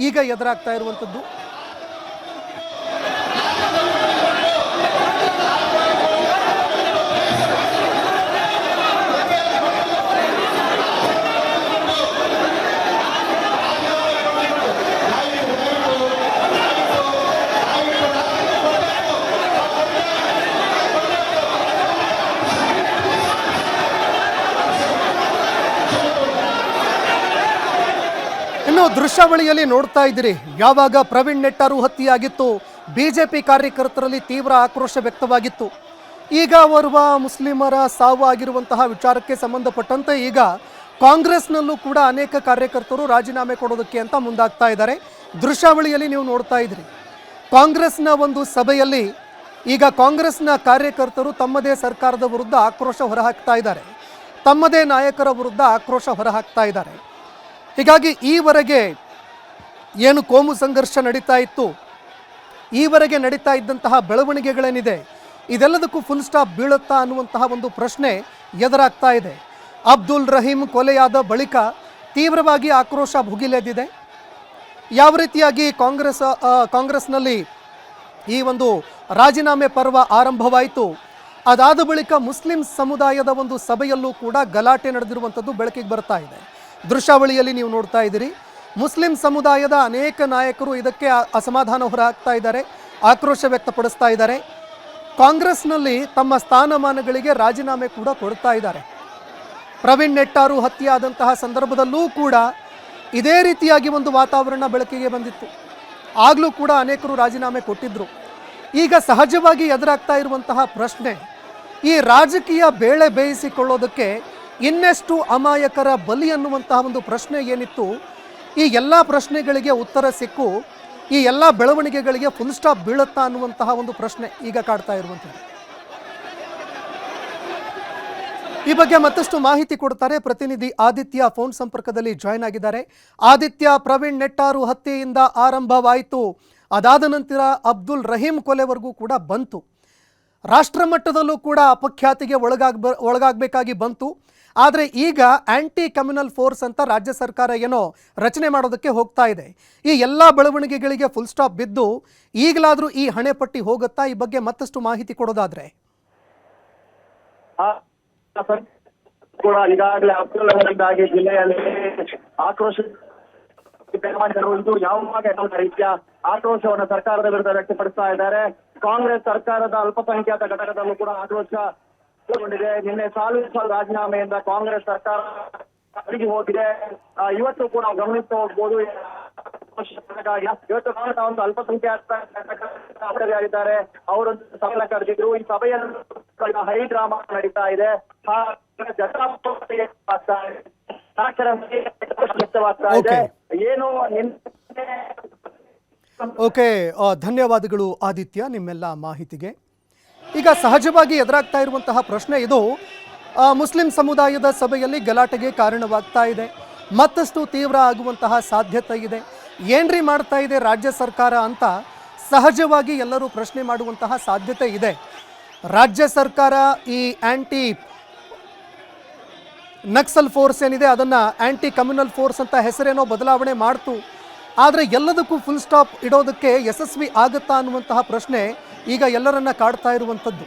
ಈಗ ಎದುರಾಗ್ತಾ ಇರುವಂಥದ್ದು. ಇನ್ನು ದೃಶ್ಯಾವಳಿಯಲ್ಲಿ ನೋಡ್ತಾ ಇದ್ದೀರಿ, ಯಾವಾಗ ಪ್ರವೀಣ್ ನೆಟ್ಟಾರು ಹತ್ಯೆಯಾಗಿತ್ತು ಬಿಜೆಪಿ ಕಾರ್ಯಕರ್ತರಲ್ಲಿ ತೀವ್ರ ಆಕ್ರೋಶ ವ್ಯಕ್ತವಾಗಿತ್ತು. ಈಗ ಓರ್ವ ಮುಸ್ಲಿಮರ ಸಾವು ಆಗಿರುವಂತಹ ವಿಚಾರಕ್ಕೆ ಸಂಬಂಧಪಟ್ಟಂತೆ ಈಗ ಕಾಂಗ್ರೆಸ್ನಲ್ಲೂ ಕೂಡ ಅನೇಕ ಕಾರ್ಯಕರ್ತರು ರಾಜೀನಾಮೆ ಕೊಡೋದಕ್ಕೆ ಅಂತ ಮುಂದಾಗ್ತಾ ಇದ್ದಾರೆ. ದೃಶ್ಯಾವಳಿಯಲ್ಲಿ ನೀವು ನೋಡ್ತಾ ಇದ್ದೀರಿ, ಕಾಂಗ್ರೆಸ್ನ ಒಂದು ಸಭೆಯಲ್ಲಿ ಈಗ ಕಾಂಗ್ರೆಸ್ನ ಕಾರ್ಯಕರ್ತರು ತಮ್ಮದೇ ಸರ್ಕಾರದ ವಿರುದ್ಧ ಆಕ್ರೋಶ ಹೊರಹಾಕ್ತಾ ಇದ್ದಾರೆ, ತಮ್ಮದೇ ನಾಯಕರ ವಿರುದ್ಧ ಆಕ್ರೋಶ ಹೊರಹಾಕ್ತಾ ಇದ್ದಾರೆ. ಹೀಗಾಗಿ ಈವರೆಗೆ ಏನು ಕೋಮು ಸಂಘರ್ಷ ನಡೀತಾ ಇತ್ತು, ಈವರೆಗೆ ನಡೀತಾ ಇದ್ದಂತಹ ಬೆಳವಣಿಗೆಗಳೇನಿದೆ ಇದೆಲ್ಲದಕ್ಕೂ ಫುಲ್ ಸ್ಟಾಪ್ ಬೀಳುತ್ತಾ ಅನ್ನುವಂತಹ ಒಂದು ಪ್ರಶ್ನೆ ಎದುರಾಗ್ತಾ ಇದೆ. ಅಬ್ದುಲ್ ರಹೀಂ ಕೊಲೆಯಾದ ಬಳಿಕ ತೀವ್ರವಾಗಿ ಆಕ್ರೋಶ ಭುಗಿಲೆದ್ದಿದೆ. ಯಾವ ರೀತಿಯಾಗಿ ಕಾಂಗ್ರೆಸ್ನಲ್ಲಿ ಈ ಒಂದು ರಾಜೀನಾಮೆ ಪರ್ವ ಆರಂಭವಾಯಿತು, ಅದಾದ ಬಳಿಕ ಮುಸ್ಲಿಂ ಸಮುದಾಯದ ಒಂದು ಸಭೆಯಲ್ಲೂ ಕೂಡ ಗಲಾಟೆ ನಡೆದಿರುವಂಥದ್ದು ಬೆಳಕಿಗೆ ಬರ್ತಾ ಇದೆ. ದೃಶ್ಯಾವಳಿಯಲ್ಲಿ ನೀವು ನೋಡ್ತಾ ಇದ್ದೀರಿ, ಮುಸ್ಲಿಂ ಸಮುದಾಯದ ಅನೇಕ ನಾಯಕರು ಇದಕ್ಕೆ ಅಸಮಾಧಾನ ಹೊರಹಾಕ್ತಾ ಇದ್ದಾರೆ, ಆಕ್ರೋಶ ವ್ಯಕ್ತಪಡಿಸ್ತಾ ಇದ್ದಾರೆ. ಕಾಂಗ್ರೆಸ್ನಲ್ಲಿ ತಮ್ಮ ಸ್ಥಾನಮಾನಗಳಿಗೆ ರಾಜೀನಾಮೆ ಕೂಡ ಕೊಡ್ತಾ ಇದ್ದಾರೆ. ಪ್ರವೀಣ್ ನೆಟ್ಟಾರು ಹತ್ಯೆಯಾದಂತಹ ಸಂದರ್ಭದಲ್ಲೂ ಕೂಡ ಇದೇ ರೀತಿಯಾಗಿ ಒಂದು ವಾತಾವರಣ ಬೆಳಕಿಗೆ ಬಂದಿತ್ತು. ಆಗಲೂ ಕೂಡ ಅನೇಕರು ರಾಜೀನಾಮೆ ಕೊಟ್ಟಿದ್ದರು. ಈಗ ಸಹಜವಾಗಿ ಎದುರಾಗ್ತಾ ಇರುವಂತಹ ಪ್ರಶ್ನೆ, ಈ ರಾಜಕೀಯ ಬೇಳೆ ಬೇಯಿಸಿಕೊಳ್ಳೋದಕ್ಕೆ ಇನ್ನೆಷ್ಟು ಅಮಾಯಕರ ಬಲಿ ಅನ್ನುವಂತಹ ಒಂದು ಪ್ರಶ್ನೆ ಏನಿತ್ತು, ಈ ಎಲ್ಲ ಪ್ರಶ್ನೆಗಳಿಗೆ ಉತ್ತರ ಸಿಕ್ಕು ಈ ಎಲ್ಲ ಬೆಳವಣಿಗೆಗಳಿಗೆ ಫುಲ್ ಸ್ಟಾಪ್ ಬೀಳುತ್ತಾ ಅನ್ನುವಂತಹ ಒಂದು ಪ್ರಶ್ನೆ ಈಗ ಕಾಡ್ತಾ ಇರುವಂಥದ್ದು. ಈ ಬಗ್ಗೆ ಮತ್ತಷ್ಟು ಮಾಹಿತಿ ಕೊಡ್ತಾರೆ ಪ್ರತಿನಿಧಿ ಆದಿತ್ಯ, ಫೋನ್ ಸಂಪರ್ಕದಲ್ಲಿ ಜಾಯ್ನ್ ಆಗಿದ್ದಾರೆ. ಆದಿತ್ಯ, ಪ್ರವೀಣ್ ನೆಟ್ಟಾರು ಹತ್ಯೆಯಿಂದ ಆರಂಭವಾಯಿತು, ಅದಾದ ನಂತರ ಅಬ್ದುಲ್ ರಹೀಂ ಕೊಲೆವರೆಗೂ ಕೂಡ ಬಂತು, ರಾಷ್ಟ್ರ ಮಟ್ಟದಲ್ಲೂ ಕೂಡ ಅಪಖ್ಯಾತಿಗೆ ಒಳಗಾಗಬೇಕಾಗಿ ಬಂತು. ಆದರೆ ಈಗ ಆಂಟಿ ಕಮ್ಯುನಲ್ ಫೋರ್ಸ್ ಅಂತ ರಾಜ್ಯ ಸರ್ಕಾರ ಏನೋ ರಚನೆ ಮಾಡೋದಕ್ಕೆ ಹೋಗ್ತಾ ಇದೆ. ಈ ಎಲ್ಲ ಬೆಳವಣಿಗೆಗಳಿಗೆ ಫುಲ್ ಸ್ಟಾಪ್ ಬಿದ್ದು ಈಗಲಾದರೂ ಈ ಹಣೆಪಟ್ಟಿ ಹೋಗುತ್ತಾ? ಈ ಬಗ್ಗೆ ಮತ್ತಷ್ಟು ಮಾಹಿತಿ ಕೊಡೋದಾದ್ರೆ. ಕೂಡ ಈಗಾಗಲೇ ಅಬ್ದುಲ್ಲಾಗಿ ಜಿಲ್ಲೆಯಲ್ಲಿ ಆಕ್ರೋಶ ಇದು ಯಾವ ರೀತಿಯ ಆಕ್ರೋಶವನ್ನು ಸರ್ಕಾರದ ವಿರುದ್ಧ ವ್ಯಕ್ತಪಡಿಸ್ತಾ ಇದ್ದಾರೆ. ಕಾಂಗ್ರೆಸ್ ಸರ್ಕಾರದ ಅಲ್ಪಸಂಖ್ಯಾತ ಘಟಕದಲ್ಲೂ ಕೂಡ ಆಕ್ರೋಶ ಗೊಂಡಿದೆ. ನಿನ್ನೆ ಸಾಲು ರಾಜೀನಾಮೆಯಿಂದ ಕಾಂಗ್ರೆಸ್ ಸರ್ಕಾರ ಹೋಗಿದೆ. ಇವತ್ತು ಕೂಡ ಗಮನಿಸ್ತಾ ಹೋಗ್ಬೋದು, ಇವತ್ತು ಒಂದು ಅಲ್ಪಸಂಖ್ಯಾತ ಆಗಿದ್ದಾರೆ, ಅವರೊಂದು ಸಭೆ ಕರೆದಿದ್ರು. ಈ ಸಭೆಯಲ್ಲಿ ಹೈ ಡ್ರಾಮಾ ನಡೀತಾ ಇದೆ. ಏನು ಓಕೆ, ಧನ್ಯವಾದಗಳು ಆದಿತ್ಯ ನಿಮ್ಮೆಲ್ಲ ಮಾಹಿತಿಗೆ. ಈಗ ಸಹಜವಾಗಿ ಎದುರಾಗ್ತಾ ಇರುವಂತಹ ಪ್ರಶ್ನೆ ಇದು, ಮುಸ್ಲಿಂ ಸಮುದಾಯದ ಸಭೆಯಲ್ಲಿ ಗಲಾಟೆಗೆ ಕಾರಣವಾಗ್ತಾ ಇದೆ, ಮತ್ತಷ್ಟು ತೀವ್ರ ಆಗುವಂತಹ ಸಾಧ್ಯತೆ ಇದೆ. ಏನ್ರಿ ಮಾಡ್ತಾ ಇದೆ ರಾಜ್ಯ ಸರ್ಕಾರ ಅಂತ ಸಹಜವಾಗಿ ಎಲ್ಲರೂ ಪ್ರಶ್ನೆ ಮಾಡುವಂತಹ ಸಾಧ್ಯತೆ ಇದೆ. ರಾಜ್ಯ ಸರ್ಕಾರ ಈ ಆಂಟಿ ನಕ್ಸಲ್ ಫೋರ್ಸ್ ಏನಿದೆ ಅದನ್ನು ಆಂಟಿ ಕಮ್ಯುನಲ್ ಫೋರ್ಸ್ ಅಂತ ಹೆಸರೇನೋ ಬದಲಾವಣೆ ಮಾಡ್ತು. ಆದರೆ ಎಲ್ಲದಕ್ಕೂ ಫುಲ್ ಸ್ಟಾಪ್ ಇಡೋದಕ್ಕೆ ಯಶಸ್ವಿ ಆಗುತ್ತಾ ಅನ್ನುವಂತಹ ಪ್ರಶ್ನೆ ಈಗ ಎಲ್ಲರನ್ನ ಕಾಡ್ತಾ ಇರುವಂಥದ್ದು.